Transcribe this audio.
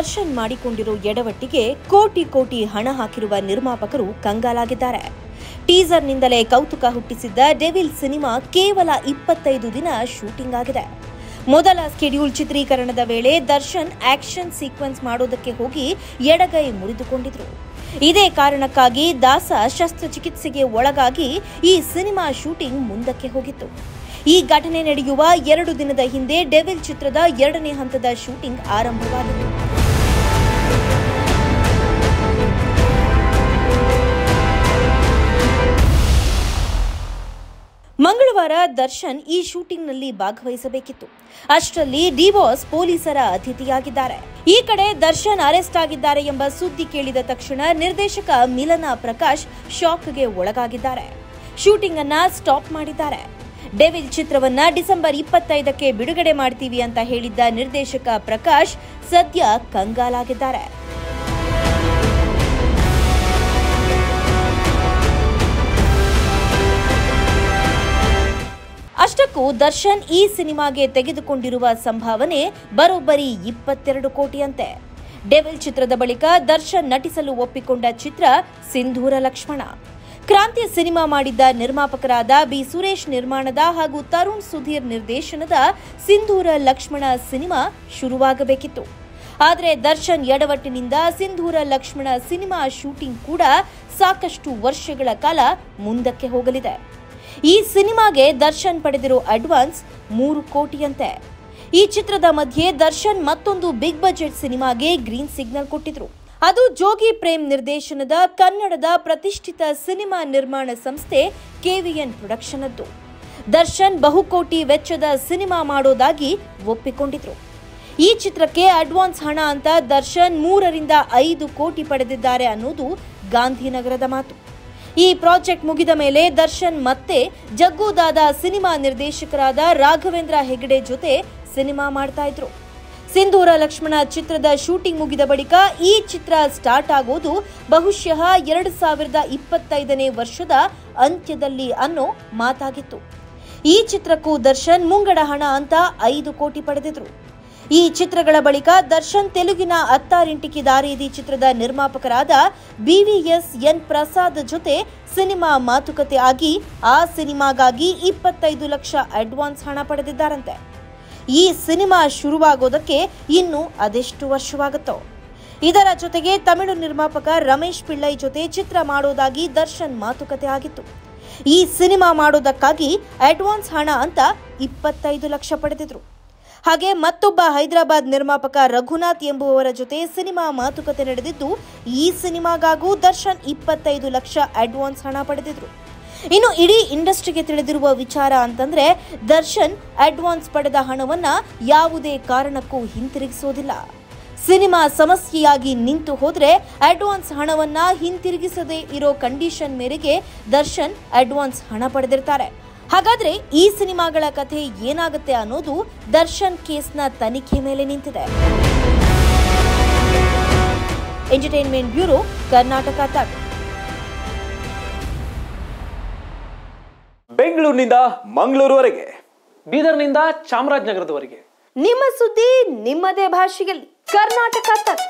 ದರ್ಶನ್ ಮಾಡಿಕೊಂಡಿರೋ ಎಡವಟ್ಟಿಗೆ ಕೋಟಿ ಕೋಟಿ ಹಣ ಹಾಕಿರುವ ನಿರ್ಮಾಪಕರು ಕಂಗಾಲಾಗಿದ್ದಾರೆ. ಟೀಸರ್ನಿಂದಲೇ ಕೌತುಕ ಹುಟ್ಟಿಸಿದ್ದ ಡೆವಿಲ್ ಸಿನಿಮಾ ಕೇವಲ 25 ದಿನ ಶೂಟಿಂಗ್ ಆಗಿದೆ. ಮೊದಲ ಸ್ಕೆಡ್ಯೂಲ್ ಚಿತ್ರೀಕರಣದ ವೇಳೆ ದರ್ಶನ್ ಆಕ್ಷನ್ ಸೀಕ್ವೆನ್ಸ್ ಮಾಡೋದಕ್ಕೆ ಹೋಗಿ ಎಡಗೈ ಮುರಿದುಕೊಂಡಿದ್ರು. ಇದೇ ಕಾರಣಕ್ಕಾಗಿ ದಾಸ ಶಸ್ತ್ರಚಿಕಿತ್ಸೆಗೆ ಒಳಗಾಗಿ ಈ ಸಿನಿಮಾ ಶೂಟಿಂಗ್ ಮುಂದಕ್ಕೆ ಹೋಗಿತ್ತು. ಈ ಘಟನೆ ನಡೆಯುವ 2 ದಿನದ ಹಿಂದೆ ಡೆವಿಲ್ ಚಿತ್ರದ 2ನೇ ಹಂತದ ಶೂಟಿಂಗ್ ಆರಂಭವಾಗಿತ್ತು. ಮಂಗಳವಾರ ದರ್ಶನ್ ಈ ಶೂಟಿಂಗ್ನಲ್ಲಿ ಭಾಗವಹಿಸಬೇಕಿತ್ತು. ಅಷ್ಟರಲ್ಲಿ ಡಿವಾಸ್ ಪೊಲೀಸರ ಅತಿಥಿಯಾಗಿದ್ದಾರೆ. ಈ ಕಡೆ ದರ್ಶನ್ ಅರೆಸ್ಟ್ ಆಗಿದ್ದಾರೆ ಎಂಬ ಸುದ್ದಿ ಕೇಳಿದ ತಕ್ಷಣ ನಿರ್ದೇಶಕ ಮಿಲನ ಪ್ರಕಾಶ್ ಶಾಕ್ಗೆ ಒಳಗಾಗಿದ್ದಾರೆ. ಶೂಟಿಂಗ್ ಅನ್ನ ಸ್ಟಾಪ್ ಮಾಡಿದ್ದಾರೆ. ಡೆವಿಲ್ ಚಿತ್ರವನ್ನ ಡಿಸೆಂಬರ್ 25ಕ್ಕೆ ಬಿಡುಗಡೆ ಮಾಡ್ತೀವಿ ಅಂತ ಹೇಳಿದ್ದ ನಿರ್ದೇಶಕ ಪ್ರಕಾಶ್ ಸದ್ಯ ಕಂಗಾಲಾಗಿದ್ದಾರೆ. ಅಷ್ಟಕ್ಕೂ ದರ್ಶನ್ ಈ ಸಿನಿಮಾಗೆ ತೆಗೆದುಕೊಂಡಿರುವ ಸಂಭಾವನೆ ಬರೋಬ್ಬರಿ 22 ಕೋಟಿಯಂತೆ. ಡೆವಿಲ್ ಚಿತ್ರದ ಬಳಿಕ ದರ್ಶನ್ ನಟಿಸಲು ಒಪ್ಪಿಕೊಂಡ ಚಿತ್ರ ಸಿಂಧೂರ ಲಕ್ಷ್ಮಣ. ಕ್ರಾಂತಿ ಸಿನಿಮಾ ಮಾಡಿದ್ದ ನಿರ್ಮಾಪಕರಾದ ಬಿ ಸುರೇಶ್ ನಿರ್ಮಾಣದ ಹಾಗೂ ತರುಣ್ ಸುಧೀರ್ ನಿರ್ದೇಶನದ ಸಿಂಧೂರ ಲಕ್ಷ್ಮಣ ಸಿನಿಮಾ ಶುರುವಾಗಬೇಕಿತ್ತು. ಆದರೆ ದರ್ಶನ್ ಎಡವಟ್ಟಿನಿಂದ ಸಿಂಧೂರ ಲಕ್ಷ್ಮಣ ಸಿನಿಮಾ ಶೂಟಿಂಗ್ ಕೂಡ ಸಾಕಷ್ಟು ವರ್ಷಗಳ ಕಾಲ ಮುಂದಕ್ಕೆ ಹೋಗಲಿದೆ. ಈ ಸಿನಿಮಾಗೆ ದರ್ಶನ್ ಪಡೆದಿರೋ ಅಡ್ವಾನ್ಸ್ 3 ಕೋಟಿಯಂತೆ. ಈ ಚಿತ್ರದ ಮಧ್ಯೆ ದರ್ಶನ್ ಮತ್ತೊಂದು ಬಿಗ್ ಬಜೆಟ್ ಸಿನಿಮಾಗೆ ಗ್ರೀನ್ ಸಿಗ್ನಲ್ ಕೊಟ್ಟಿದ್ರು. ಅದು ಜೋಗಿ ಪ್ರೇಮ್ ನಿರ್ದೇಶನದ ಕನ್ನಡದ ಪ್ರತಿಷ್ಠಿತ ಸಿನಿಮಾ ನಿರ್ಮಾಣ ಸಂಸ್ಥೆ ಕೆವಿಎನ್ ಪ್ರೊಡಕ್ಷನ್ ಅದ್ದು. ದರ್ಶನ್ ಬಹುಕೋಟಿ ವೆಚ್ಚದ ಸಿನಿಮಾ ಮಾಡೋದಾಗಿ ಒಪ್ಪಿಕೊಂಡಿದ್ರು. ಈ ಚಿತ್ರಕ್ಕೆ ಅಡ್ವಾನ್ಸ್ ಹಣ ಅಂತ ದರ್ಶನ್ 3 ರಿಂದ 5 ಕೋಟಿ ಪಡೆದಿದ್ದಾರೆ ಅನ್ನೋದು ಗಾಂಧಿನಗರದ ಮಾತು. ಈ ಪ್ರಾಜೆಕ್ಟ್ ಮುಗಿದ ಮೇಲೆ ದರ್ಶನ್ ಮತ್ತೆ ಜಗ್ಗುದಾದ ಸಿನಿಮಾ ನಿರ್ದೇಶಕರಾದ ರಾಘವೇಂದ್ರ ಹೆಗಡೆ ಜೊತೆ ಸಿನಿಮಾ ಮಾಡ್ತಾ ಇದ್ರು. ಸಿಂಧೂರ ಲಕ್ಷ್ಮಣ ಚಿತ್ರದ ಶೂಟಿಂಗ್ ಮುಗಿದ ಬಳಿಕ ಈ ಚಿತ್ರ ಸ್ಟಾರ್ಟ್ ಆಗೋದು ಬಹುಶಃ 2025ನೇ ವರ್ಷದ ಅಂತ್ಯದಲ್ಲಿ ಅನ್ನೋ ಮಾತಾಗಿತ್ತು. ಈ ಚಿತ್ರಕ್ಕೂ ದರ್ಶನ್ ಮುಂಗಡ ಹಣ ಅಂತ 5 ಕೋಟಿ ಪಡೆದಿದ್ರು. ಈ ಚಿತ್ರಗಳ ಬಳಿಕ ದರ್ಶನ್ ತೆಲುಗಿನ ಅತ್ತಾರಿಂಟಿಕಿ ದಾರೇದಿ ಚಿತ್ರದ ನಿರ್ಮಾಪಕರಾದ BVS N ಪ್ರಸಾದ್ ಜೊತೆ ಸಿನಿಮಾ ಮಾತುಕತೆ ಆಗಿ ಆ ಸಿನಿಮಾಗಾಗಿ 25 ಲಕ್ಷ ಅಡ್ವಾನ್ಸ್ ಹಣ ಪಡೆದಿದ್ದಾರಂತೆ. ಈ ಸಿನಿಮಾ ಶುರುವಾಗೋದಕ್ಕೆ ಇನ್ನು ಅದೆಷ್ಟು ವರ್ಷವಾಗುತ್ತೋ. ಇದರ ಜೊತೆಗೆ ತಮಿಳು ನಿರ್ಮಾಪಕ ರಮೇಶ್ ಪಿಳ್ಳೈ ಜೊತೆ ಚಿತ್ರ ಮಾಡೋದಾಗಿ ದರ್ಶನ್ ಮಾತುಕತೆ ಆಗಿತ್ತು. ಈ ಸಿನಿಮಾ ಮಾಡೋದಕ್ಕಾಗಿ ಅಡ್ವಾನ್ಸ್ ಹಣ ಅಂತ 25 ಲಕ್ಷ ಪಡೆದಿದ್ರು. ಹಾಗೆ ಮತ್ತೊಬ್ಬ ಹೈದರಾಬಾದ್ ನಿರ್ಮಾಪಕ ರಘುನಾಥ್ ಎಂಬುವವರ ಜೊತೆ ಸಿನಿಮಾ ಮಾತುಕತೆ ನಡೆದಿದ್ದು ಈ ಸಿನಿಮಾಗಾಗೂ ದರ್ಶನ್ 25 ಲಕ್ಷ ಅಡ್ವಾನ್ಸ್ ಹಣ ಪಡೆದಿದ್ರು. ಇನ್ನು ಇಡೀ ಇಂಡಸ್ಟ್ರಿಗೆ ತಿಳಿದಿರುವ ವಿಚಾರ ಅಂತಂದ್ರೆ ದರ್ಶನ್ ಅಡ್ವಾನ್ಸ್ ಪಡೆದ ಹಣವನ್ನ ಯಾವುದೇ ಕಾರಣಕ್ಕೂ ಹಿಂತಿರುಗಿಸೋದಿಲ್ಲ. ಸಿನಿಮಾ ಸಮಸ್ಯೆಯಾಗಿ ನಿಂತು ಹೋದ್ರೆ ಅಡ್ವಾನ್ಸ್ ಹಣವನ್ನ ಹಿಂತಿರುಗಿಸದೇ ಇರೋ ಕಂಡೀಷನ್ ಮೇರೆಗೆ ದರ್ಶನ್ ಅಡ್ವಾನ್ಸ್ ಹಣ ಪಡೆದಿರ್ತಾರೆ. ಹಾಗಾದ್ರೆ ಈ ಸಿನಿಮಾಗಳ ಕಥೆ ಏನಾಗುತ್ತೆ ಅನ್ನೋದು ದರ್ಶನ್ ಕೇಸ್ನ ತನಿಖೆ ಮೇಲೆ ನಿಂತಿದೆ. ಎಂಟರ್ಟೈನ್ಮೆಂಟ್ ಬ್ಯೂರೋ, ಕರ್ನಾಟಕ ತಕ್. ಬೆಂಗಳೂರಿನಿಂದ ಮಂಗಳೂರುವರೆಗೆ, ಬೀದರ್ನಿಂದ ಚಾಮರಾಜನಗರದವರೆಗೆ ನಿಮ್ಮ ಸುದ್ದಿ ನಿಮ್ಮದೇ ಭಾಷೆಯಲ್ಲಿ. ಕರ್ನಾಟಕ ತಕ್.